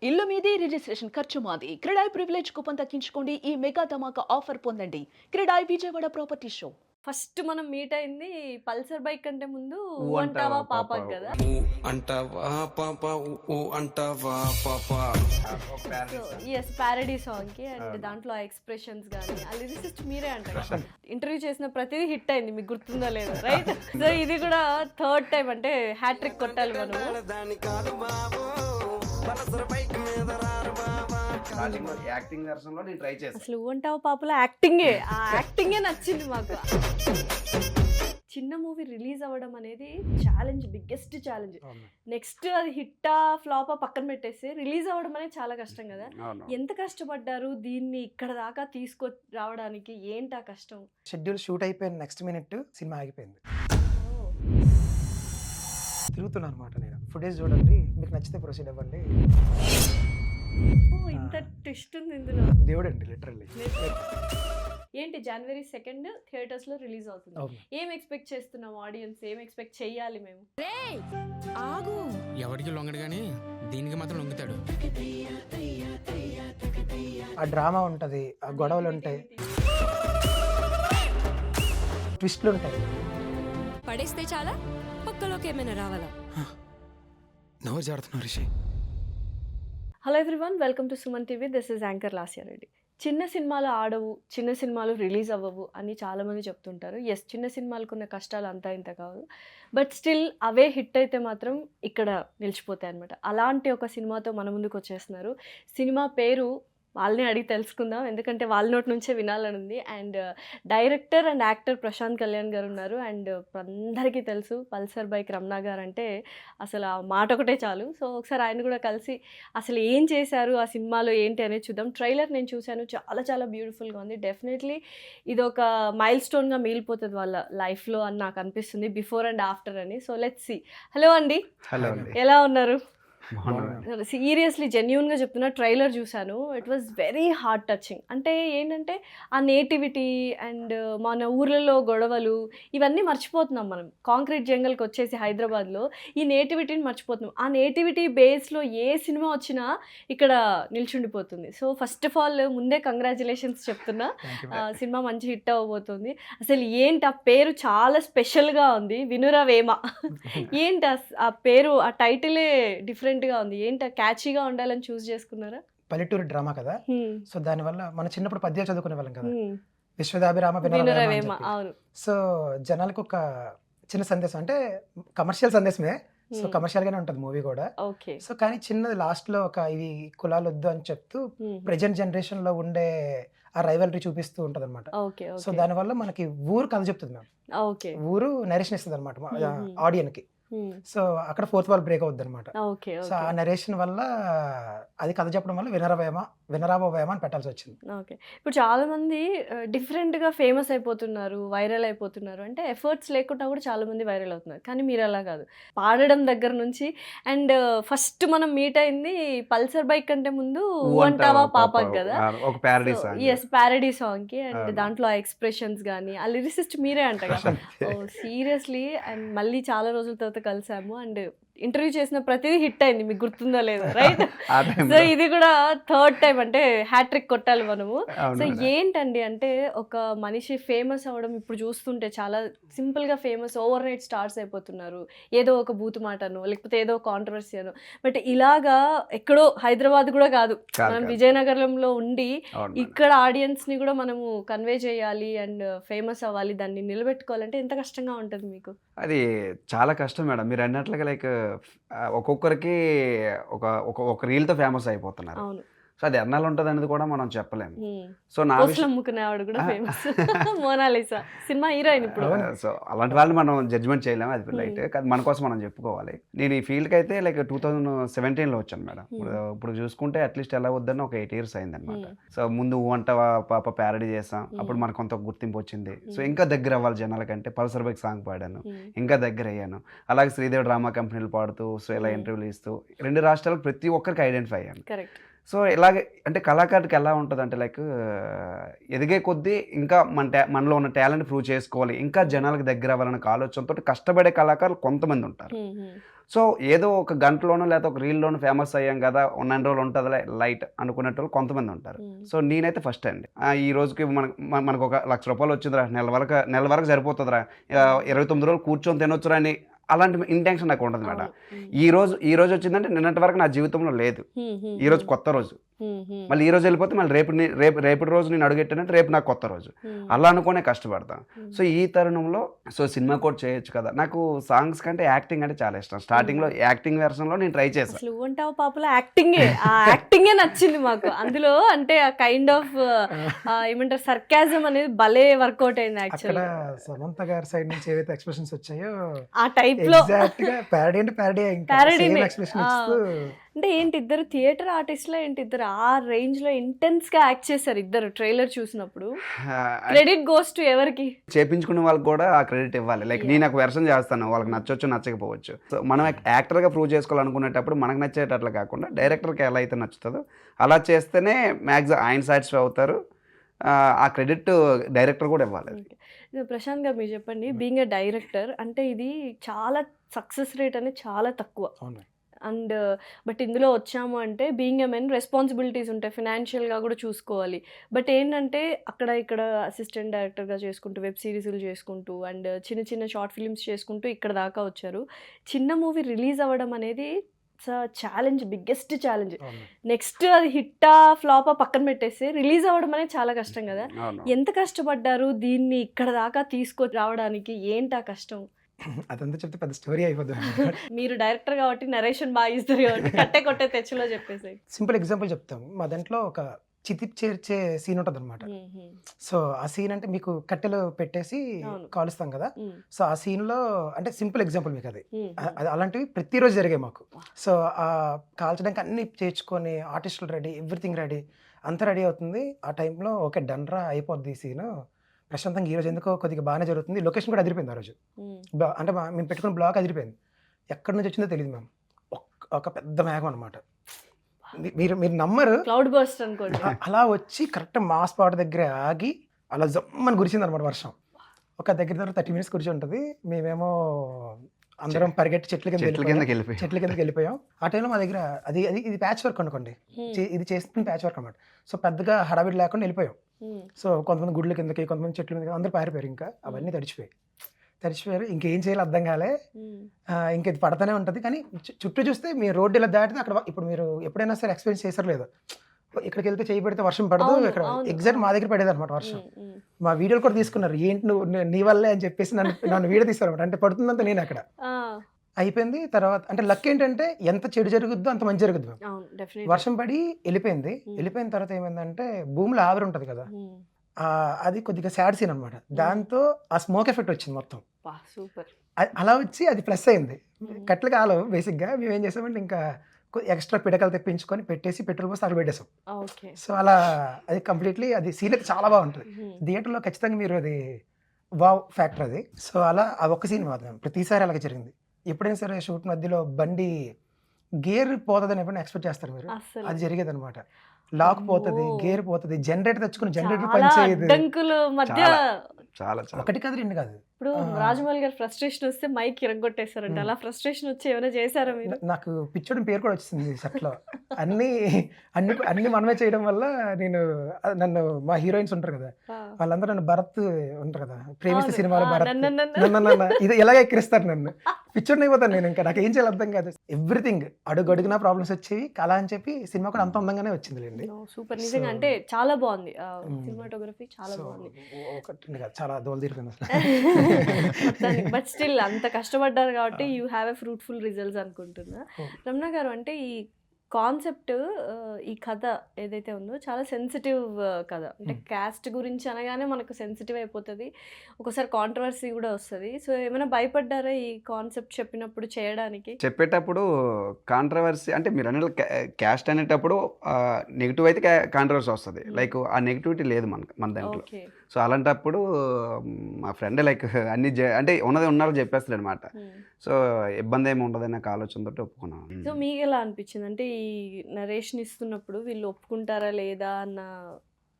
ఇల్లు మీది రిజిస్ట్రేషన్ ఖర్చు మాది. క్రెడాయ్ ప్రివిలేజ్ కూపన్ తగ్గించుకోండి. ఈ మెగా ధమాకా ఆఫర్ పొందండి. CREDAI Vijayawada property show. First మనం మీట్ అయింది పల్సర్ బైక్ కంటే ముందు ఊ ఊ అంటావా అంటావా పాప పాప కదా. ఊ అంటావా పాప ఊ అంటావా పాప. సో ఎస్ ప్యారడీ సాంగ్ కి అండ్ దాంట్లో ఆ ఎక్స్ప్రెషన్స్ కానీ ఆ లిరిసిస్ట్ మీరే అంటారు. ఇంటర్వ్యూ చేసిన ప్రతిదీ హిట్ అయింది, మీకు గుర్తుందో లేదో రైట్. సో ఇది కూడా థర్డ్ టైం అంటే హ్యాట్రిక్ కొట్టాలి మనం. దాని కాదు బాబు పల్సర్ బైక్ మీద రారు బాబా. యాక్టింగ్ దర్శనంలో నేను ట్రై చేశాను. అసలు ఊ అంటావా పాపలో యాక్టింగే నచ్చింది మాకు. చిన్న మూవీ రిలీజ్ అవ్వడం అనేది ఛాలెంజ్, బిగ్గెస్ట్ ఛాలెంజ్. నెక్స్ట్ అది హిట్టా ఫ్లాపా పక్కన పెట్టేసి రిలీజ్ అవ్వడం అనేది చాలా కష్టం కదా. ఎంత కష్టపడ్డారు దీన్ని ఇక్కడ దాకా తీసుకొ రావడానికి, ఏంటి ఆ కష్టం? షెడ్యూల్ షూట్ అయిపోయిన నెక్స్ట్ మినిట్ సినిమా ఆగిపోయింది. తిరుగుతున్నాను అనమాట నేను. ఫుటేజ్ చూడండి, మీకు నచ్చితే ప్రొసీడ్ అవ్వండి. ఇంత ట్విస్ట్ ఉంది ఇందులో. దేవుడు అండి లిటరల్లీ. ఏంటి జనవరి 2 థియేటర్స్ లో రిలీజ్ అవుతుంది. ఏం ఎక్స్పెక్ట్ చేస్తున్నాం ఆడియన్స్, ఏం ఎక్స్పెక్ట్ చెయ్యాలి మేము? ఎవరికి లొంగడు కానీ దీనికి మాత్రం లొంగుతాడు. ఆ డ్రామా ఉంటుంది, ఆ గొడవలు ఉంటాయి, ట్విస్ట్లు ఉంటాయి. పడేస్తే చాలా పక్కలోకి ఏమైనా రావాలా? నవ్వు జాడుతున్నావు Rishi. Hello everyone, welcome to Suman TV. This is anchor Lasya Reddy. చిన్న సినిమాలు ఆడవు, చిన్న సినిమాలు రిలీజ్ అవ్వవు అని చాలామంది చెప్తుంటారు. ఎస్, చిన్న సినిమాలకు ఉన్న కష్టాలు అంతా ఇంత కాదు, బట్ స్టిల్ అవే హిట్ అయితే మాత్రం ఇక్కడ నిలిచిపోతాయి అనమాట. అలాంటి ఒక సినిమాతో మన ముందుకు వచ్చేస్తున్నారు. సినిమా పేరు వాళ్ళని అడిగి తెలుసుకుందాం, ఎందుకంటే వాళ్ళ నోటి నుంచే వినాలని ఉంది. And director and actor Prashanth Kalyan garu ఉన్నారు. అండ్ అందరికీ తెలుసు పల్సర్ బైక్ రమణ గారు అంటే అసలు ఆ మాట ఒకటే చాలు. సో ఒకసారి ఆయన కూడా కలిసి అసలు ఏం చేశారు ఆ సినిమాలో ఏంటి అనేది చూద్దాం. ట్రైలర్ నేను చూశాను, చాలా చాలా బ్యూటిఫుల్గా ఉంది. డెఫినెట్లీ ఇది ఒక మైల్ స్టోన్గా మిగిలిపోతుంది వాళ్ళ లైఫ్లో అని నాకు అనిపిస్తుంది, బిఫోర్ అండ్ ఆఫ్టర్ అని. So let's see. హలో అండి, హలో అండి. ఎలా ఉన్నారు? సీరియస్లీ జెన్యూన్గా చెప్తున్నా, ట్రైలర్ చూశాను. It was very heart touching. అంటే ఏంటంటే ఆ నేటివిటీ అండ్ మన ఊర్లలో గొడవలు ఇవన్నీ మర్చిపోతున్నాం మనం. కాంక్రీట్ జంగల్కి వచ్చేసి హైదరాబాద్లో ఈ నేటివిటీని మర్చిపోతున్నాం. ఆ నేటివిటీ బేస్లో ఏ సినిమా వచ్చినా ఇక్కడ నిల్చుండిపోతుంది. సో ఫస్ట్ ఆఫ్ ఆల్ ముందే కంగ్రాచులేషన్స్ చెప్తున్నా, సినిమా మంచి హిట్ అవ్వబోతుంది. అసలు ఏంటి ఆ పేరు చాలా స్పెషల్గా ఉంది, వినురా వేమ. ఏంటి ఆ పేరు, ఆ టైటిలే డిఫరెంట్గా ఉంది. ఏంటి క్యాచీగా ఉండాలని చూస్ చేసుకున్నారా? పల్లెటూరు డ్రామా కదా, సో దానివల్ల మనం చిన్నప్పుడు పద్యాలు చదువుకునే వాళ్ళం కదా, విశ్వదాభిరామ వినురా వినోద. వేమ. అవును. సో జనాలకు ఒక చిన్న సందేశం, అంటే కమర్షియల్ సందేశమే. సో కమర్షియల్ గానే ఉంటుంది మూవీ కూడా. ఓకే. సో కానీ చిన్నది లాస్ట్ లో ఒక ఇవి కులాలు వద్దు అని చెప్తూ ప్రెజెంట్ జనరేషన్ లో ఉండే ఆ రైవల్రీ చూపిస్తూ ఉంటది అనమాట. ఓకే. సో దానివల్ల మనకి ఊరు కథ చెప్తుంది మ్యామ్. ఓకే. ఊరు నరేషన్ ఇస్తుంది అనమాట ఆడియన్ కి. సో అక్కడ ఫోర్త్ వాల్ బ్రేక్ అవుద్ది అనమాట. ఓకే. సో ఆ నరేషన్ వల్ల అది కథ చెప్పడం వల్ల వినరాబో వేమ అని పెట్టాల్సి వచ్చింది. ఓకే. ఇప్పుడు చాలా మంది డిఫరెంట్గా ఫేమస్ అయిపోతున్నారు, వైరల్ అయిపోతున్నారు. అంటే ఎఫర్ట్స్ లేకుండా కూడా చాలా మంది వైరల్ అవుతున్నారు. కానీ మీరు అలా కాదు, పాడడం దగ్గర నుంచి. అండ్ ఫస్ట్ మనం మీట్ అయింది పల్సర్ బైక్ కంటే ముందు ఊ అంటావా పాప కదా. ఒక parody song. Yes, parody song కి. అండ్ దాంట్లో ఆ ఎక్స్ప్రెషన్స్ కానీ ఆ లిరిసిస్ట్ మీరే అంట కదా. సీరియస్లీ. అండ్ మళ్ళీ చాలా రోజుల తర్వాత కలిసాము. అండ్ ఇంటర్వ్యూ చేసిన ప్రతిదీ హిట్ అయింది, మీకు గుర్తుందో లేదో రైట్. సో ఇది కూడా థర్డ్ టైం అంటే హ్యాట్రిక్ కొట్టాలి మనము. సో ఏంటండి అంటే ఒక మనిషి ఫేమస్ అవ్వడం ఇప్పుడు చూస్తుంటే చాలా సింపుల్ గా ఫేమస్, ఓవర్ నైట్ స్టార్స్ అయిపోతున్నారు. ఏదో ఒక బూతు మాటను లేకపోతే ఏదో కాంట్రవర్సీ అను. బట్ ఇలాగా ఎక్కడో హైదరాబాద్ కూడా కాదు, మనం విజయనగరంలో ఉండి ఇక్కడ ఆడియన్స్ ని కూడా మనము కన్వే చేయాలి అండ్ ఫేమస్ అవ్వాలి, దాన్ని నిలబెట్టుకోవాలంటే ఎంత కష్టంగా ఉంటుంది మీకు? అది చాలా కష్టం మేడం. మీరు అన్నట్లుగా లైక్ ఒక్కొక్కరికి ఒక రీల్తో ఫేమస్ అయిపోతున్నారు. అవును. సో అది ఎన్నాళ్ళు ఉంటుంది అనేది కూడా మనం చెప్పలేము. సో నా అమ్ముకునేవాడు కూడా ఫేమస్, మోనాలిసా సినిమా హీరోయిన్ ఇప్పుడు. సో అలాంటి వాళ్ళు మనం జడ్జ్మెంట్ చేయలేము, అది లైట్ కాదు, మన కోసం మనం చెప్పుకోవాలి. నేను ఈ ఫీల్డ్కి అయితే లైక్ 2017లో వచ్చాను మేడం. ఇప్పుడు చూసుకుంటే అట్లీస్ట్ ఎలా వద్దని ఒక 8 years అయిందనమాట. సో ముందు ఊ అంటావా పాప ప్యారడీ చేసాం, అప్పుడు మనకు కొంత గుర్తింపు వచ్చింది. సో ఇంకా దగ్గర అవ్వాలి జనాలకంటే పల్సర్ బైక్ సాంగ్ పాడాను, ఇంకా దగ్గర అయ్యాను. అలాగే శ్రీదేవి డ్రామా కంపెనీలు పాడుతూ, సో ఇలా ఇంటర్వ్యూలు ఇస్తూ 2 రాష్ట్రాలకు ప్రతి ఒక్కరికి ఐడెంటిఫై అయ్యాను. కరెక్ట్. సో ఇలాగే అంటే కళాకారుడికి ఎలా ఉంటుంది అంటే లైక్ ఎదిగే కొద్దీ ఇంకా మనలో ఉన్న టాలెంట్ ప్రూవ్ చేసుకోవాలి, ఇంకా జనాలకు దగ్గర అవ్వాలన్న ఆలోచనతో కష్టపడే కళాకారులు కొంతమంది ఉంటారు. సో ఏదో ఒక గంటలోనో లేకపోతే ఒక రీల్లోనో ఫేమస్ అయ్యాం కదా ఉన్న రోజులు ఉంటుంది లైట్ అనుకునే వాళ్ళు కొంతమంది ఉంటారు. సో నేనైతే ఫస్ట్ అండి ఈ రోజుకి మనకు ఒక ₹1,00,000 వచ్చిందిరా, నెల వరకు సరిపోతుందిరా, 29 రోజులు కూర్చొని తినొచ్చురా అని అలాంటి ఇంటెన్షన్ నాకు ఉండదు మేడం. ఈ రోజు వచ్చిందంటే నిన్నటి వరకు నా జీవితంలో లేదు, ఈ రోజు కొత్త రోజు. మళ్ళీ ఈ రోజు వెళ్ళిపోతే మళ్ళీ రేపటి రోజు నేను అడుగెట్టానంటే రేపు నాకు కొత్త రోజు, అలా అనుకునే కష్టపడతాను. సో ఈ తరుణంలో సినిమా కూడా చేయొచ్చు కదా. నాకు సాంగ్స్ కంటే యాక్టింగ్ అంటే చాలా ఇష్టం. స్టార్టింగ్ లో యాక్టింగ్ వెర్షన్ లో నేను ట్రై చేశాను. అసలు ఉంటావు పాపలో యాక్టింగే నచ్చింది మాకు. అందులో అంటే ఆ కైండ్ ఆఫ్ ఏమంటారు సర్కాజం అనేది భలే వర్కౌట్ అయింది అక్కడ యాక్చువల్లీ. సమంత గారి సైడ్ నుంచి ఏవైతే ఎక్స్ప్రెషన్స్ వచ్చాయో ఆ టైప్ లో ఎగ్జాక్ట్ గా ప్యారడీ అంటే ప్యారడీ Parodyనే. ఎక్స్ప్రెషన్ ఇస్తూ అంటే ఏంటి ఇద్దరు థియేటర్ ఆర్టిస్ట్లా ఏంటి ఇద్దరు ఆ రేంజ్ లో ఇంటెన్స్ గా యాక్ట్ చేశారు ఇద్దరు. ట్రైలర్ చూసినప్పుడు క్రెడిట్ గోస్ టు ఎవరికి? చేపించుకునే వాళ్ళకి కూడా ఆ క్రెడిట్ ఇవ్వాలి. లైక్ నేను ఒక వెర్షన్ చేస్తాను, వాళ్ళకి నచ్చొచ్చు నచ్చకపోవచ్చు. సో మనం యాక్టర్గా ప్రూవ్ చేసుకోవాలనుకునేటప్పుడు మనకు నచ్చేటట్లు కాకుండా డైరెక్టర్కి ఎలా అయితే నచ్చుతుందో అలా చేస్తేనే మ్యాక్సిమం ఆయన సాటిస్ఫై అవుతారు. ఆ క్రెడిట్ డైరెక్టర్ కూడా ఇవ్వాలి. ప్రశాంత్ గారు మీరు చెప్పండి, బీయింగ్ ఎ డైరెక్టర్ అంటే ఇది చాలా సక్సెస్ రేట్ అనేది చాలా తక్కువ. అండ్ బట్ ఇందులో వచ్చాము అంటే బీయింగ్ ఎ మెన్ రెస్పాన్సిబిలిటీస్ ఉంటాయి, ఫినాన్షియల్గా కూడా చూసుకోవాలి. బట్ ఏంటంటే అక్కడ ఇక్కడ అసిస్టెంట్ డైరెక్టర్గా చేసుకుంటూ వెబ్ సిరీస్లు చేసుకుంటూ అండ్ చిన్న చిన్న షార్ట్ ఫిల్మ్స్ చేసుకుంటూ ఇక్కడ దాకా వచ్చారు. చిన్న మూవీ రిలీజ్ అవ్వడం అనేది ఛాలెంజ్, బిగ్గెస్ట్ ఛాలెంజ్. నెక్స్ట్ అది హిట్టా ఫ్లాపా పక్కన పెట్టేసి రిలీజ్ అవ్వడం అనేది చాలా కష్టం కదా. ఎంత కష్టపడ్డారు దీన్ని ఇక్కడ దాకా తీసుకొని రావడానికి? ఏంటి ఆ కష్టం? అదంతా చెప్తే పెద్ద స్టోరీ అయిపోతుంది. మీరు డైరెక్టర్ కాబట్టి నరేషన్ బాగా ఇస్తారు కాబట్టి కట్టే కొట్టే తెచ్చులో చెప్పేసి. సింపుల్ ఎగ్జాంపుల్ చెప్తాం. మా దాంట్లో ఒక చితి చేర్చే సీన్ ఉంటుంది అనమాట. సో ఆ సీన్ అంటే మీకు కట్టెలు పెట్టేసి కాలుస్తాం కదా. సో ఆ సీన్ లో అంటే సింపుల్ ఎగ్జాంపుల్ మీకు అది అలాంటివి ప్రతిరోజు జరిగాయి మాకు. సో ఆ కాల్చడానికి అన్ని చేర్చుకొని ఆర్టిస్టులు రెడీ, ఎవ్రీథింగ్ రెడీ, అంతా రెడీ అవుతుంది. ఆ టైంలో ఓకే డన్రా అయిపోద్ది ఈ సీన్, ప్రశాంతంగా ఈరోజు ఎందుకో కొద్దిగా బాగానే జరుగుతుంది. లొకేషన్ కూడా అదిరిపోయింది ఆ రోజు. అంటే మేము పెట్టుకున్న బ్లాక్ అదిరిపోయింది. ఎక్కడి నుంచి వచ్చిందో తెలియదు మ్యామ్. ఒక పెద్ద మేఘం అనమాట. మీరు నమ్మరు, క్లౌడ్ బర్స్ట్ అనుకోండి. అలా వచ్చి కరెక్ట్ మా స్పాట్ దగ్గర ఆగి అలా జమ్మని కురిసింది అనమాట వర్షం. ఒక దగ్గర 30 minutes కురిచి ఉంటుంది. మేమేమో అందరం పరిగెట్టి చెట్ల కిందకి వెళ్ళిపోయాం. ఆ టైంలో మా దగ్గర ఇది ప్యాచ్ వర్క్ అనుకోండి, ఇది చేస్తున్న ప్యాచ్ వర్క్ అనమాట. సో పెద్దగా హడావిడి లేకుండా వెళ్ళిపోయాం. సో కొంతమంది గుడ్ల కిందకి, కొంతమంది చెట్ల మీద, అందరూ పారిపోయారు. ఇంకా అవన్నీ తడిచిపోయారు. ఇంకేం చేయాలి అర్థం కాలే. ఇంక ఇది పడతానే ఉంటుంది. కానీ చుట్టూ చూస్తే మీరు రోడ్డు ఇలా దాటితే అక్కడ ఇప్పుడు మీరు ఎప్పుడైనా సరే ఎక్స్పీరియన్స్ చేసారు లేదు, ఇక్కడికి వెళ్తే చేయి పెడితే వర్షం పడదు. ఇక్కడ ఎగ్జాక్ట్ మా దగ్గర పడేది అనమాట వర్షం. మా వీడియోలు కూడా తీసుకున్నారు. ఏంటి నువ్వు నీ వల్లే అని చెప్పేసి నన్ను వీడియో తీస్తారు అనమాట. అంటే పడుతుందంతా నేను అక్కడ అయిపోయింది. తర్వాత అంటే లక్ ఏంటంటే ఎంత చెడు జరుగుద్దో అంత మంచి జరుగుద్ది. వర్షం పడి వెళ్ళిపోయిన తర్వాత ఏమైందంటే భూమిలో ఆవిరి ఉంటుంది కదా, అది కొద్దిగా సాడ్ సీన్ అనమాట. దాంతో ఆ స్మోక్ ఎఫెక్ట్ వచ్చింది మొత్తం. సూపర్. అలా వచ్చి అది ప్లస్ అయింది. కట్లు కాలం బేసిక్గా మేము ఏం చేసామంటే ఇంకా ఎక్స్ట్రా పిడకలు తెప్పించుకొని పెట్టేసి పెట్రోల్ పోసి అక్కడ పెట్టేసాం. సో అలా అది కంప్లీట్లీ అది సీన్ అయితే చాలా బాగుంటుంది. థియేటర్లో ఖచ్చితంగా మీరు అది వావ్ ఫ్యాక్టర్ అది. సో అలా ఆ ఒక్క సీన్ మాత్రం ప్రతిసారి అలాగే జరిగింది. ఎప్పుడైనా సరే షూట్ మధ్యలో బండి గేర్ పోతుందని ఎప్పుడైనా ఎక్స్పెక్ట్ చేస్తారు మీరు, అది జరిగేది అనమాట. లాక్ పోతుంది, గేర్ పోతుంది, జనరేటర్ తెచ్చుకుని జనరేటర్ పనిచేయదు. చాలా ఒకటి కాదు, రెండు కాదు. ఇప్పుడు రాజమౌళి గారు ఫ్రస్ట్రేషన్ వస్తే మైక్ ఇరగొట్టేశారంట. అలా ఫ్రస్ట్రేషన్ వచ్చి ఏమైనా చేశారా మీరు? నాకు పిచ్చోడి పేరు కూడా వచ్చింది సెట్లో. అన్ని మనమే చేయడం వల్ల నన్ను మా హీరోయిన్స్ ఉంటారు కదా, వాళ్ళందరూ నన్ను భరత్ ఉంటారు కదా, ప్రేమిస్తే సినిమాలో భరత్ ఇది ఎలాగ ఎక్కిరిస్తారు నన్ను. పిచ్చోడిని అయిపోతాను నేను. ఇంకా నాకు ఏం చేయాలి అర్థం కాదు. ఎవ్రీథింగ్ అడుగునా ప్రాబ్లమ్స్ వచ్చేవి. అలా అని చెప్పి సినిమా కూడా అంత అందంగానే వచ్చింది లేండి. సూపర్. నిజంగా అంటే చాలా బాగుంది సినిమాటోగ్రఫీ, చాలా బాగుంది. చాలా దోలు తీరుతుంది బట్ స్టిల్ అంత కష్టపడ్డారు కాబట్టి you have a fruitful results అనుకుంటున్నా. రమణ గారు అంటే ఈ కాన్సెప్ట్, ఈ కథ ఏదైతే ఉందో చాలా సెన్సిటివ్ కథ. అంటే క్యాస్ట్ గురించి అనగానే మనకు సెన్సిటివ్ అయిపోతుంది, ఒకసారి కాంట్రవర్సీ కూడా వస్తుంది. సో ఏమైనా భయపడ్డారా ఈ కాన్సెప్ట్ చెప్పినప్పుడు చెప్పేటప్పుడు? కాంట్రవర్సీ అంటే మీరు అనే క్యాస్ట్ అనేటప్పుడు నెగిటివ్ అయితే కాంట్రవర్సీ వస్తుంది. లైక్ ఆ నెగిటివిటీ లేదు మన దాంట్లో. సో అలాంటప్పుడు మా ఫ్రెండ్ లైక్ అన్ని అంటే ఉన్నారో చెప్పేస్తాడు అనమాట. సో ఇబ్బంది ఏమి ఉండదని నాకు ఆలోచనతో ఒప్పుకున్నాను. సో మీకు ఎలా అనిపించింది అంటే ఈ నరేషన్ ఇస్తున్నప్పుడు వీళ్ళు ఒప్పుకుంటారా లేదా అన్న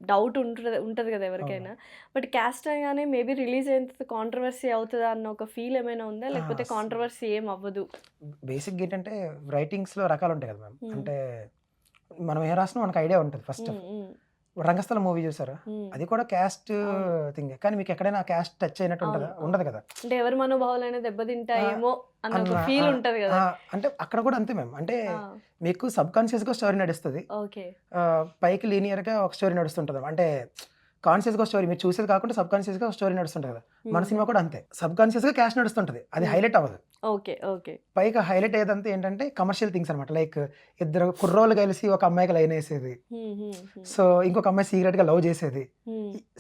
డౌట్ ఉంటుంది కదా ఎవరికైనా. బట్ క్యాస్ట్ అనగానే మేబీ రిలీజ్ అయిన తర్వాత కాంట్రవర్సీ అవుతుందా అన్న ఒక ఫీల్ ఏమైనా ఉందా, లేకపోతే కాంట్రవర్సీ ఏం అవ్వదు? బేసిక్ ఏంటంటే రైటింగ్స్లో రకాలు ఉంటాయి కదా మ్యామ్. అంటే మనం ఏ రాసినా మనకు ఐడియా ఉంటుంది ఫస్ట్. రంగస్థలం మూవీ చూసారా, అది కూడా క్యాస్ట్ థింగ్. కానీ మీకు ఎక్కడైనా క్యాస్ట్ టచ్ అయినట్టు ఉంటుందా? ఉండదు కదా. అంటే ఎవరి మనోభావాలైనా దెబ్బతింటాయేమో అన్న ఒక ఫీల్ ఉంటది కదా. అంటే అక్కడ కూడా అంతే మ్యామ్. అంటే మీకు సబ్ కాన్షియస్ గా స్టోరీ నడుస్తుంది, ఓకే, పైకి లీనియర్ గా ఒక స్టోరీ నడుస్తుంటది. అంటే కాన్షియస్ గా స్టోరీ మీరు చూసేది కాకుండా సబ్ కాన్షియస్ గా స్టోరీ నడుస్తుంటది కదా. మన సినిమా కూడా అంతే, సబ్ కాన్షియస్ గా క్యాస్ట్ నడుస్తుంటది, అది హైలైట్ అవ్వదు. Okay okay. పైగా హైలైట్ అయ్యేదంతా ఏంటంటే కమర్షియల్ థింగ్స్ అనమాట. లైక్ ఇద్దరు కుర్రోళ్ళు కలిసి ఒక అమ్మాయికి లైన్ వేసేది, సో ఇంకొక అమ్మాయి సీక్రెట్ గా లవ్ చేసేది,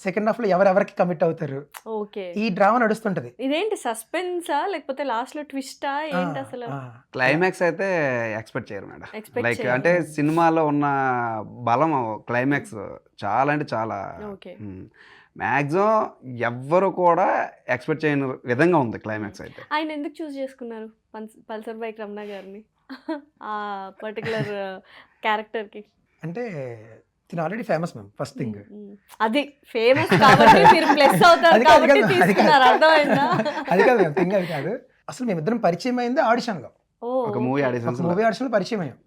సెకండ్ హాఫ్ లో ఎవరెవరికి కమిట్ అవుతారు, ఓకే, ఈ డ్రామా నడుస్తుంటది. ఇదేంటి సస్పెన్సా లేకపోతే లాస్ట్ లో ట్విస్టా ఏంటి అసలు? క్లైమాక్స్ అయితే ఎక్స్పెక్ట్ చేయరు మేడం. Expect లైక్ చేయరు. అంటే సినిమాలో ఉన్న బలం క్లైమాక్స్ చాలా అంటే చాలా ఓకే. మ్యాక్సిమం ఎవ్వరు కూడా ఎక్స్పెక్ట్ చేయని విధంగా ఉంది క్లైమాక్స్ అయితే. ఆయన ఎందుకు చూస్ చేసుకున్నారు పల్సర్ బైక్ రమణ గారిని ఆ పర్టికులర్ క్యారెక్టర్ కి? అంటే తిను already famous ma'am, first thing. అది ఫేమస్ కాబట్టి మీరు ప్లస్ అవుతారు అది కాదు, కాబట్టి అది కాదు. తీసుకున్నారు, అర్థమైందా? అది కాదు మ్యామ్, థింగ్ అది కాదు. అసలు మేమిద్దరం పరిచయం అయింది ఆడిషన్ లో. ఒక మూవీ ఆడిషన్స్ మూవీ ఆడిషన్ లో పరిచయం అయ్యాం.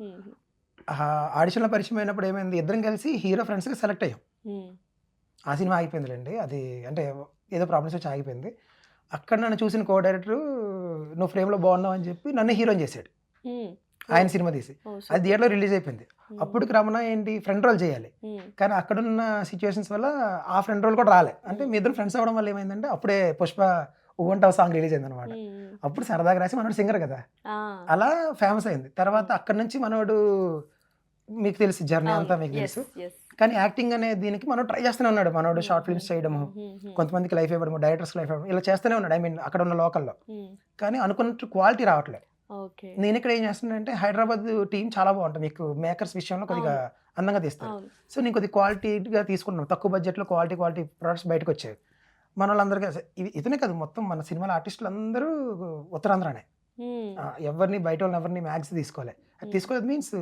ఆడిషన్ లో పరిచయం అయినప్పుడు ఏమైంది, ఇద్దరం కలిసి హీరో ఫ్రెండ్స్ గా సెలెక్ట్ అయ్యాం. ఆ సినిమా ఆగిపోయిందిలేండి, అది అంటే ఏదో ప్రాబ్లమ్స్ వచ్చి ఆగిపోయింది. అక్కడ నన్ను చూసిన కో డైరెక్టర్ నువ్వు ఫ్రేమ్లో బాగున్నావు అని చెప్పి నన్ను హీరోని చేశాడు, ఆయన సినిమా తీసి. అది థియేటర్లో రిలీజ్ అయిపోయింది. అప్పుడు రమణ ఏంటి ఫ్రెండ్ రోల్ చేయాలి, కానీ అక్కడున్న సిచ్యువేషన్స్ వల్ల ఆ ఫ్రెండ్ రోల్ కూడా రాలే. అంటే మీ ఇద్దరు ఫ్రెండ్స్ అవ్వడం వల్ల ఏమైందంటే అప్పుడే పుష్ప ఉవంటావు సాంగ్ రిలీజ్ అయింది అనమాట. అప్పుడు సరదాగా రాసి మనోడు సింగర్ కదా, అలా ఫేమస్ అయింది. తర్వాత అక్కడ నుంచి మనోడు మీకు తెలుసు జర్నీ అంతా మీకు తెలుసు. కానీ యాక్టింగ్ అనే దీనికి మనం ట్రై చేస్తూనే ఉన్నాడు మనోడు. షార్ట్ ఫిల్మ్స్ చేయడము, కొంతమందికి లైఫ్ ఇవ్వడము, డైరెక్టర్స్ లైఫ్ ఇవ్వడం, ఇలా చేస్తూనే ఉన్నాడు. ఐ మీన్ అక్కడ ఉన్న లోకల్లో. కానీ అనుకున్నట్టు క్వాలిటీ రావట్లేదు. నేను ఇక్కడ ఏం చేస్తున్నానంటే హైదరాబాద్ టీం చాలా బాగుంటుంది, మీకు మేకర్స్ విషయంలో కొద్దిగా అందంగా తీస్తారు. సో నేను కొద్దిగా క్వాలిటీగా తీసుకుంటున్నాను, తక్కువ బడ్జెట్లో క్వాలిటీ ప్రొడక్ట్స్ బయటకు వచ్చాయి. మన వాళ్ళందరికీ ఇతనే కాదు, మొత్తం మన సినిమాల ఆర్టిస్టులు అందరూ ఉత్తరాంధ్రనే. ఎవరిని బయట వాళ్ళని ఎవరిని మ్యాక్స్ తీసుకోలేదు మీన్స్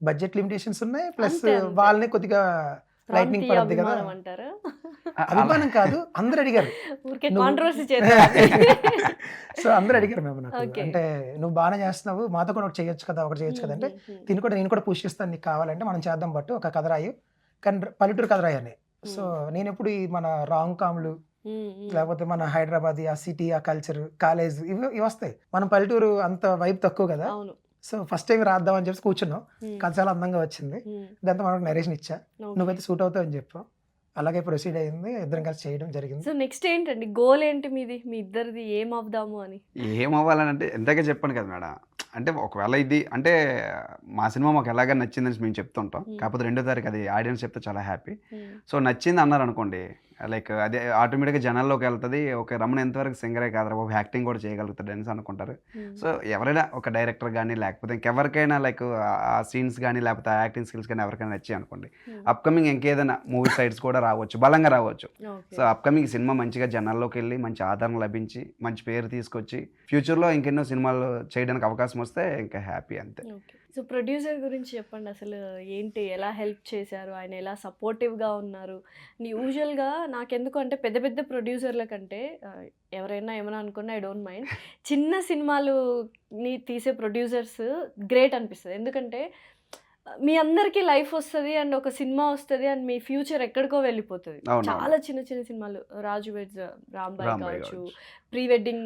బడ్జెట్ లిమిటేషన్స్ ఉన్నాయి, ప్లస్ వాళ్ళని కొద్దిగా లైట్నింగ్ పడుతుంది కదా. అభిమానం కాదు, అందరు అడిగారు. సో అందరు అడిగారు మేము, నాకు అంటే నువ్వు బాగానే చేస్తున్నావు, మాతో కూడా ఒకటి చేయొచ్చు కదా, ఒకటి చేయొచ్చు కదా. అంటే నేను కూడా పుష్ చేస్తాను, నీకు కావాలంటే మనం చేద్దాం, బట్ ఒక కథ రాయు, కానీ పల్లెటూరు కథ రాయని. సో నేను ఎప్పుడు ఈ మన రాంగ్ కామ్లు లేకపోతే మన హైదరాబాద్ ఆ సిటీ ఆ కల్చర్ కాలేజ్ ఇవి వస్తాయి, మన పల్లెటూరు అంత వైబ్ తక్కువ కదా. సో ఫస్ట్ టైం రాద్దాం అని చెప్పి కూర్చున్నాం, కథ చాలా అందంగా వచ్చింది. దాంతో మనకు నరేషన్ ఇచ్చా, నువ్వైతే సూట్ అవుతావు అని చెప్పావు. అలాగే ప్రొసీడ్ అయింది, ఇద్దరం కలిసి చేయడం జరిగింది. సో నెక్స్ట్ ఏంటండి గోల్ ఏంటి మీది, మీ ఇద్దరిది ఏం అవుదాము అని? ఏం అవ్వాలని అంటే ఎంతగా చెప్పాను కదా మేడం. అంటే ఒకవేళ ఇది అంటే మా సినిమా మాకు ఎలాగ నచ్చిందని మేము చెప్తుంటాం, కాకపోతే 2వ తారీఖు అది ఆడియన్స్ చెప్తే చాలా హ్యాపీ. సో నచ్చింది అన్నారు అనుకోండి, లైక్ అదే ఆటోమేటిక్గా జనాల్లోకి వెళ్తుంది. ఒక రమణ ఎంతవరకు సింగరే కాదు, ఒక యాక్టింగ్ కూడా చేయగలుగుతాడు అని అనుకుంటారు. సో ఎవరైనా ఒక డైరెక్టర్ కానీ లేకపోతే ఇంకెవరికైనా లైక్ ఆ సీన్స్ కానీ లేకపోతే ఆ యాక్టింగ్ స్కిల్స్ కానీ ఎవరికైనా నచ్చాయి అనుకోండి, అప్కమింగ్ ఇంకేదైనా మూవీ సైడ్స్ కూడా రావచ్చు, బలంగా రావచ్చు. సో అప్కమింగ్ సినిమా మంచిగా జనాల్లోకి వెళ్ళి మంచి ఆదరణ లభించి మంచి పేరు తీసుకొచ్చి ఫ్యూచర్లో ఇంకెన్నో సినిమాలు చేయడానికి అవకాశం వస్తే ఇంకా హ్యాపీ అంతే. సో ప్రొడ్యూసర్ గురించి చెప్పండి, అసలు ఏంటి, ఎలా హెల్ప్ చేశారు, ఆయన ఎలా సపోర్టివ్గా ఉన్నారు? యూజువల్గా నాకెందుకు అంటే పెద్ద పెద్ద ప్రొడ్యూసర్ల కంటే ఎవరైనా ఏమైనా అనుకున్నా ఐ డోంట్ మైండ్, చిన్న సినిమాలుని తీసే ప్రొడ్యూసర్స్ గ్రేట్ అనిపిస్తుంది. ఎందుకంటే మీ అందరికీ లైఫ్ వస్తుంది అండ్ ఒక సినిమా వస్తుంది అండ్ మీ ఫ్యూచర్ ఎక్కడికో వెళ్ళిపోతుంది. చాలా చిన్న చిన్న సినిమాలు, రాజు వెడ్స్ రాంబాయ్ కావచ్చు, ప్రీ వెడ్డింగ్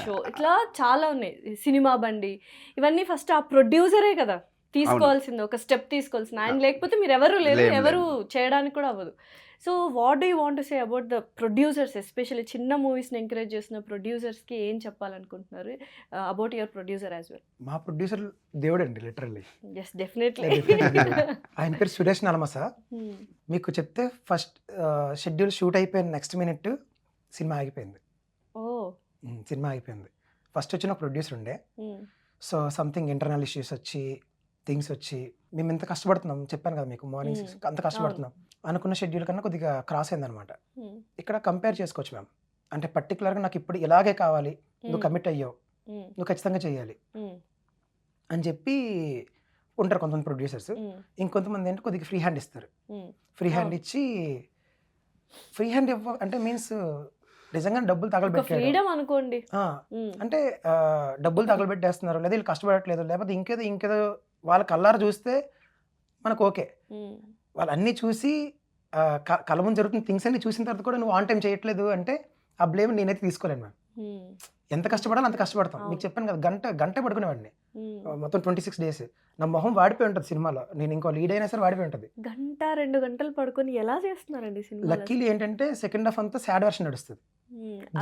షో, ఇట్లా చాలా ఉన్నాయి, సినిమా బండి, ఇవన్నీ ఫస్ట్ ఆ ప్రొడ్యూసరే కదా తీసుకోవాల్సింది, ఒక స్టెప్ తీసుకోవాల్సింది. ఆయన లేకపోతే మీరు ఎవరు లేరు, ఎవరు చేయడానికి కూడా అవ్వదు. So what do you want to say about the producers, especially చిన్న మూవీస్ని ఎంకరేజ్ చేసిన ప్రొడ్యూసర్స్కి ఏం చెప్పాలనుకుంటున్నారు about your producer as well? మా ప్రొడ్యూసర్ దేవుడు అండి, లిటరల్లీ. Yes, definitely. ఆయన పేరు సురేష్ నలమస. మీకు చెప్తే ఫస్ట్ షెడ్యూల్ షూట్ అయిపోయిన నెక్స్ట్ మినిట్ సినిమా ఆగిపోయింది. సినిమా అయిపోయింది. ఫస్ట్ వచ్చిన ప్రొడ్యూసర్ ఉండే, సో సంథింగ్ ఇంటర్నల్ ఇష్యూస్ వచ్చి థింగ్స్ వచ్చి మేము ఎంత కష్టపడుతున్నాం చెప్పాను కదా మీకు, మార్నింగ్ 6 అంత కష్టపడుతున్నాం. అనుకున్న షెడ్యూల్ కన్నా కొద్దిగా క్రాస్ అయిందనమాట. ఇక్కడ కంపేర్ చేసుకోవచ్చు మ్యామ్, అంటే పర్టికులర్గా నాకు ఇప్పుడు ఇలాగే కావాలి, నువ్వు కమిట్ అయ్యావు, నువ్వు ఖచ్చితంగా చేయాలి అని చెప్పి ఉంటారు కొంతమంది ప్రొడ్యూసర్స్, ఇంకొంతమంది ఏంటి కొద్దిగా ఫ్రీ హ్యాండ్ ఇస్తారు. ఫ్రీ హ్యాండ్ ఇచ్చి ఫ్రీ హ్యాండ్ అంటే మీన్స్ నిజంగా డబ్బులు తగలబెట్టారు ఫ్రీడమ్ అనుకోండి. అంటే డబ్బులు తగలబెట్టేస్తున్నారు, లేదా వీళ్ళు కష్టపడట్లేదు, లేకపోతే ఇంకేదో వాళ్ళ కళ్ళారు చూస్తే మనకు ఓకే. వాళ్ళు అన్నీ చూసి కళ్ళ ముందు జరుగుతున్న థింగ్స్ అన్ని చూసిన తర్వాత కూడా నువ్వు ఆన్ టైం చేయట్లేదు అంటే ఆ బ్లేమ్ నేనైతే తీసుకోలేను మ్యామ్. ఎంత కష్టపడాలో అంత కష్టపడతాం. మీకు చెప్పాను కదా, గంట పడుకునేవాడిని మొత్తం 26 days. నా మొహం వాడిపోయి ఉంటుంది సినిమాలో, నేను ఇంకో లీడ్ అయినా సరే వాడిపోయి ఉంటుంది. గంట 2 గంటలు పడుకొని ఎలా చేస్తున్నారండి సినిమా? లక్కీలీ ఏంటంటే సెకండ్ హాఫ్ అంతా సాడ్ వర్షన్ నడుస్తుంది,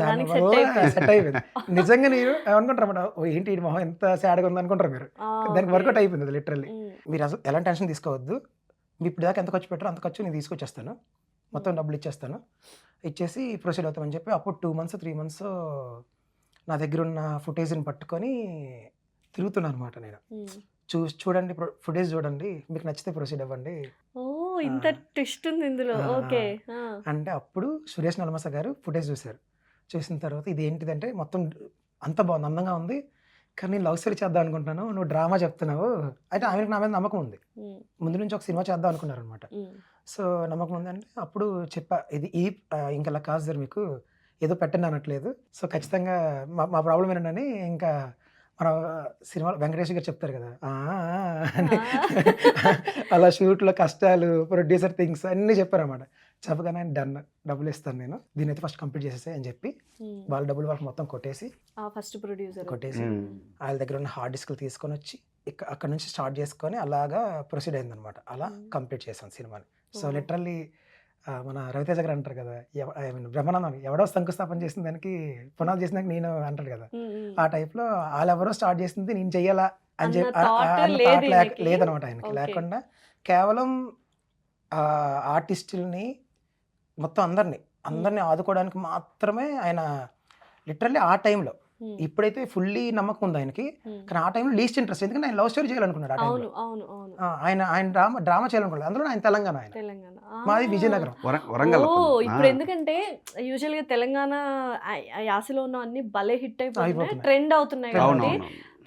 దానికి దానివల్ల సెట్ అయిపోయింది. నిజంగా నేను ఏమనుకుంటారు అన్నమాట, ఏంటి ఈ మొహం ఎంత సాడ్గా ఉంది అనుకుంటారు మీరు. దానికి వర్కౌట్ అయిపోయింది అది లిటరల్లీ. మీరు అసలు ఎలాంటి టెన్షన్ తీసుకోవద్దు. మీ ఇప్పుడు దాకా ఎంత ఖర్చు పెట్టారో అంత ఖర్చు నేను తీసుకొచ్చేస్తాను, మొత్తం డబ్బులు ఇచ్చేస్తాను, ఇచ్చేసి ప్రొసీడ్ అవుతామని చెప్పి అప్పుడు 2 months 3 months నా దగ్గర ఉన్న ఫుటేజ్ని పట్టుకొని తిరుగుతున్నాను అనమాట. నేను చూడండి ఫుటేజ్ చూడండి, మీకు నచ్చితే ప్రొసీడ్ అవ్వండి. ఓ ఇంత ట్విస్ట్ ఉంది ఇందులో. ఓకే. అంటే అప్పుడు సురేష్ నలమస గారు ఫుటేజ్ చూశారు. చూసిన తర్వాత ఇది ఏంటిదంటే మొత్తం అంత బాగుంది, అందంగా ఉంది, కానీ నేను లవ్ స్టోరీ చేద్దాం అనుకుంటున్నాను, నువ్వు డ్రామా చెప్తున్నావు. అయితే ఆమెకు నా మీద నమ్మకం ఉంది, ముందు నుంచి ఒక సినిమా చేద్దాం అనుకున్నారు అనమాట. సో నమ్మకం ఉంది అంటే అప్పుడు చెప్పా, ఇది ఇంకా కాదు సార్, మీకు ఏదో పెట్టండి అనట్లేదు, సో ఖచ్చితంగా మా ప్రాబ్లం ఏంటని ఇంకా మన సినిమా వెంకటేష్ గారు చెప్తారు కదా అని అలా షూట్లో కష్టాలు, ప్రొడ్యూసర్ థింగ్స్ అన్నీ చెప్పారన్నమాట. చెప్పగానే డన్, డబ్బులు ఇస్తాను నేను, దీని అయితే ఫస్ట్ కంప్లీట్ చేసేసాయి అని చెప్పి వాళ్ళ డబ్బులు వాళ్ళకి మొత్తం కొట్టేసి ఫస్ట్ ప్రొడ్యూసర్ కొట్టేసి వాళ్ళ దగ్గర ఉన్న హార్డ్ డిస్క్లు తీసుకొని వచ్చి అక్కడ నుంచి స్టార్ట్ చేసుకొని అలాగా ప్రొసీడ్ అయిందనమాట. అలా కంప్లీట్ చేశాను సినిమాని. సో లిటరల్లీ మన రవితేజ గారు అంటారు కదా, బ్రహ్మానందం ఎవడో శంకుస్థాపన చేసిన దానికి పునాది చేసిన దానికి నేను అంటారు కదా, ఆ టైప్లో వాళ్ళెవరో స్టార్ట్ చేసింది నేను చెయ్యాలా అని చెప్పి లేదనమాట ఆయనకి. లేకుండా కేవలం ఆర్టిస్టుల్ని మొత్తం అందరినీ ఆదుకోవడానికి మాత్రమే ఆయన లిటరల్లీ ఆ టైంలో. ఇప్పుడైతే ఫుల్లీ నమ్మకం ఉంది ఆయనకి, కానీ ఆ టైంలో లీస్ట్ ఇంట్రెస్ట్, ఎందుకంటే ఆయన లవ్ స్టోరీ చేయాలనుకున్నాడు. ఆ టైంలో ఆయన డ్రామా చేయాలనుకున్నాడు. అందులో ఆయన తెలంగాణ, మాది విజయనగరం, వరంగల్. ఇప్పుడు ఎందుకంటే యూజువల్ గా తెలంగాణ యాసలో ఉన్న అన్ని భలే హిట్ అయిపోతున్నాయి, ట్రెండ్ అవుతున్నాయి. కాబట్టి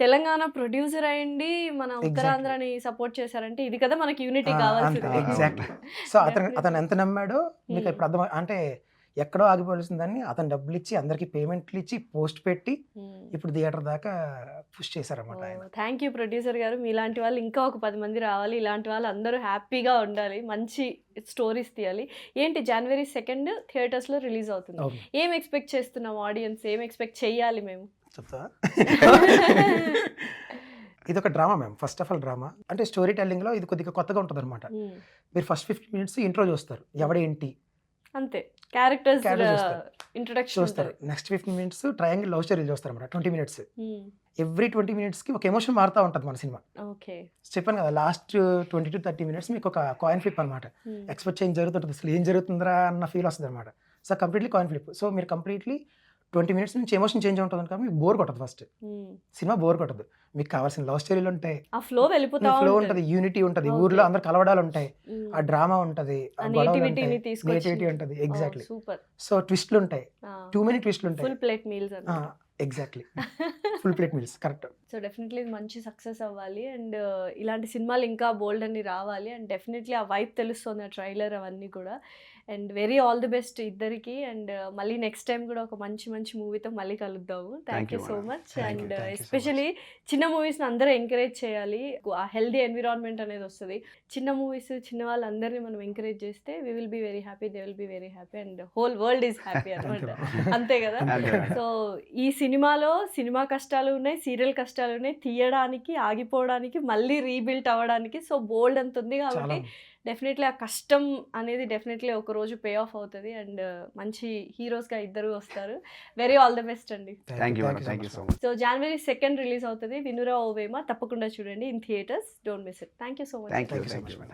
తెలంగాణ ప్రొడ్యూసర్ అయ్యండి మన ఉత్తరాంధ్రని సపోర్ట్ చేశారంటే ఇది కదా మనకి యూనిటీ కావాల్సింది. ఎగ్జాక్ట్లీ. సో అతను ఎంత నమ్మాడో మీకు ఇప్పుడు అర్థం. అంటే ఎక్కడో ఆగిపోవాల్సిందని అతను డబ్బులు ఇచ్చి అందరికి పేమెంట్లు ఇచ్చి పోస్ట్ పెట్టి ఇప్పుడు థియేటర్ దాకా పుష్ చేశారన్నమాట ఆయన. థ్యాంక్ యూ ప్రొడ్యూసర్ గారు. మీలాంటి వాళ్ళు ఇంకా ఒక 10 మంది రావాలి, ఇలాంటి వాళ్ళు అందరూ హ్యాపీగా ఉండాలి, మంచి స్టోరీస్ తీయాలి. ఏంటి January 2nd థియేటర్స్లో రిలీజ్ అవుతుంది, ఏం ఎక్స్పెక్ట్ చేస్తున్నాం ఆడియన్స్, ఏం ఎక్స్పెక్ట్ చెయ్యాలి మేము చెప్తా? ఇది ఒక drama ma'am, first of all drama. అంటే స్టోరీ టెల్లింగ్లో ఇది కొద్దిగా కొత్తగా ఉంటుంది అనమాట. మీరు ఫస్ట్ 15 minutes ఇంట్రో చూస్తారు, ఎవడేంటి అంతే, క్యారెక్టర్స్ ఇంట్రొడక్షన్ చూస్తారు. Next 15 minutes triangle love story చూస్తారు అనమాట. 20 minutes, ఎవ్రీ 20 minutesకి ఒక ఎమోషన్ మారుతూ ఉంటుంది మన సినిమా. ఓకే, చెప్పాను కదా, లాస్ట్ 20 to 30 minutes మీకు ఒక కాయిన్ ఫ్లిప్ అనమాట. ఎక్స్పెక్ట్ చేంజ్ జరుగుతుంటుంది, అసలు ఏం జరుగుతుందా అన్న ఫీల్ వస్తుంది అనమాట. So completely coin flip. So మీరు కంప్లీట్లీ 20 minutes నుంచి ఎమోషన్ చేంజ్ ఉంటుంది కాబట్టి మీకు బోర్ కొట్టదు. ఫస్ట్ సినిమా బోర్ కొట్టదు, మీకు కావాల్సిన లవ్ స్టోరీలు ఉంటాయి, ఆ ఫ్లో వెళ్ళిపోతా ఫ్లో ఉంటుంది, యూనిటీ ఉంటుంది, ఊర్లో అందరు కలవడాలు ఉంటాయి, ఆ డ్రామా ఉంటుంది, నేటివిటీ ఉంటుంది. ఎగ్జాక్ట్లీ. సో ట్విస్ట్లు ఉంటాయి, too many ట్విస్ట్లు ఉంటాయి. Full plate meals. Exactly, full plate meals, correct. So definitely మంచి సక్సెస్ అవ్వాలి అండ్ ఇలాంటి సినిమాలు ఇంకా బోల్డ్ అన్ని రావాలి అండ్ డెఫినెట్లీ ఆ వైబ్ తెలుస్తుంది ఆ ట్రైలర్ అవన్నీ కూడా. And very all the best ఇద్దరికి. అండ్ మళ్ళీ నెక్స్ట్ టైం కూడా ఒక మంచి మూవీతో మళ్ళీ కలుద్దాము. Thank you so much. And especially చిన్న మూవీస్ని అందరూ ఎంకరేజ్ చేయాలి, ఆ హెల్దీ ఎన్విరాన్మెంట్ అనేది వస్తుంది. చిన్న మూవీస్, చిన్న వాళ్ళందరినీ మనం ఎంకరేజ్ చేస్తే we will be very happy, they will be very happy and whole world is happy అనమాట. అంతే కదా. సో ఈ సినిమాలో సినిమా కష్టాలు ఉన్నాయి, సీరియల్ కష్టాలు ఉన్నాయి, తీయడానికి, ఆగిపోవడానికి, మళ్ళీ రీబిల్ట్ అవ్వడానికి. సో బోల్డ్ అంత ఉంది కాబట్టి డెఫినెట్లీ ఆ కష్టం అనేది డెఫినెట్లీ ఒక రోజు పే ఆఫ్ అవుతుంది అండ్ మంచి హీరోస్గా ఇద్దరు వస్తారు. వెరీ ఆల్ ద బెస్ట్ అండి. సో January 2nd రిలీజ్ అవుతుంది వినురా ఓవేమా, తప్పకుండా చూడండి in theatres. Don't miss it. Thank you so much.